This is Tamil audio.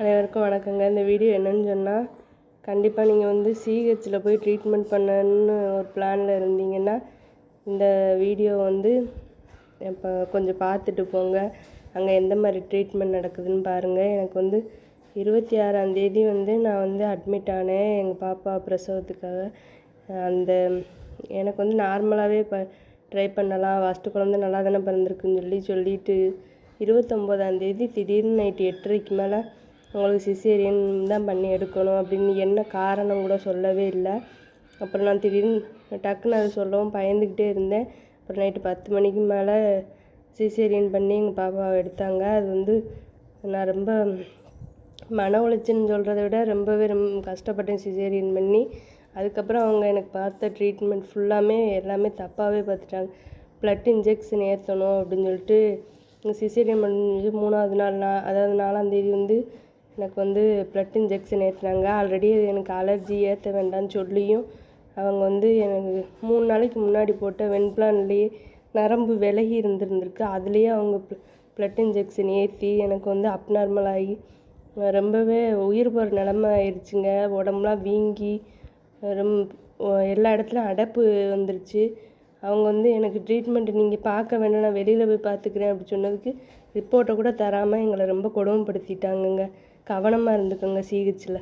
அனைவருக்கும் வணக்கங்க. இந்த வீடியோ என்னன்னு சொன்னால், கண்டிப்பாக நீங்கள் வந்து சிஹெச்சில் போய் ட்ரீட்மெண்ட் பண்ணணுன்னு ஒரு பிளானில் இருந்தீங்கன்னா, இந்த வீடியோ வந்து இப்போ கொஞ்சம் பார்த்துட்டு போங்க. அங்கே எந்த மாதிரி ட்ரீட்மெண்ட் நடக்குதுன்னு பாருங்கள். எனக்கு வந்து 26ஆந்தேதி வந்து நான் வந்து அட்மிட் ஆனேன் எங்கள் பாப்பா பிரசவத்துக்காக. அந்த எனக்கு வந்து நார்மலாகவே ட்ரை பண்ணலாம், ஃபஸ்ட்டு குழந்தை நல்லா தானே பிறந்திருக்குன்னு சொல்லிட்டு 29ஆந்தேதி திடீர்னு நைட்டு 8:30க்கு மேலே உங்களுக்கு சிசேரியன் தான் பண்ணி எடுக்கணும் அப்படின்னு என்ன காரணம் கூட சொல்லவே இல்லை. அப்புறம் நான் திடீர்னு டக்குன்னு அதை சொல்லவும் பயந்துக்கிட்டே இருந்தேன். அப்புறம் நைட்டு 10 மணிக்கு மேலே சிசேரியன் பண்ணி எங்கள் பாப்பாவை எடுத்தாங்க. அது வந்து நான் ரொம்ப மன உளைச்சல்னு சொல்கிறத விட ரொம்பவே கஷ்டப்பட்டேன் சிசேரியன் பண்ணி. அதுக்கப்புறம் அவங்க எனக்கு பார்த்த ட்ரீட்மெண்ட் ஃபுல்லாமே எல்லாமே தப்பாகவே பார்த்துட்டாங்க. ப்ளட் இன்ஜெக்ஷன் ஏற்றணும் அப்படின்னு சொல்லிட்டு சிசேரியன் பண்ணி 3ஆவது நாள் அதாவது 4ஆந்தேதி வந்து எனக்கு வந்து ப்ளட் இன்ஜெக்ஷன் ஏற்றினாங்க. ஆல்ரெடி எனக்கு அலர்ஜி ஏற்ற வேண்டாம்னு சொல்லியும் அவங்க வந்து எனக்கு 3 நாளைக்கு முன்னாடி போட்ட வெண்பிளான்லேயே நரம்பு விலகி இருந்திருக்கு. அதுலேயே அவங்க ப்ளட் இன்ஜெக்ஷன் ஏற்றி எனக்கு வந்து அப்நார்மல் ஆகி ரொம்பவே உயிர் போகிற நிலமை ஆயிடுச்சுங்க. உடம்புலாம் வீங்கி எல்லா இடத்துலையும் அடைப்பு வந்துருச்சு. அவங்க வந்து எனக்கு ட்ரீட்மெண்ட் நீங்கள் பார்க்க வேண்டாம், நான் வெளியில் போய் பார்த்துக்கிறேன் அப்படி சொன்னதுக்கு ரிப்போர்ட்டை கூட தராமல் எங்களை ரொம்ப கொடுமைப்படுத்திட்டாங்கங்க. கவனமாக இருந்துக்கோங்க சிஹெச்சில்.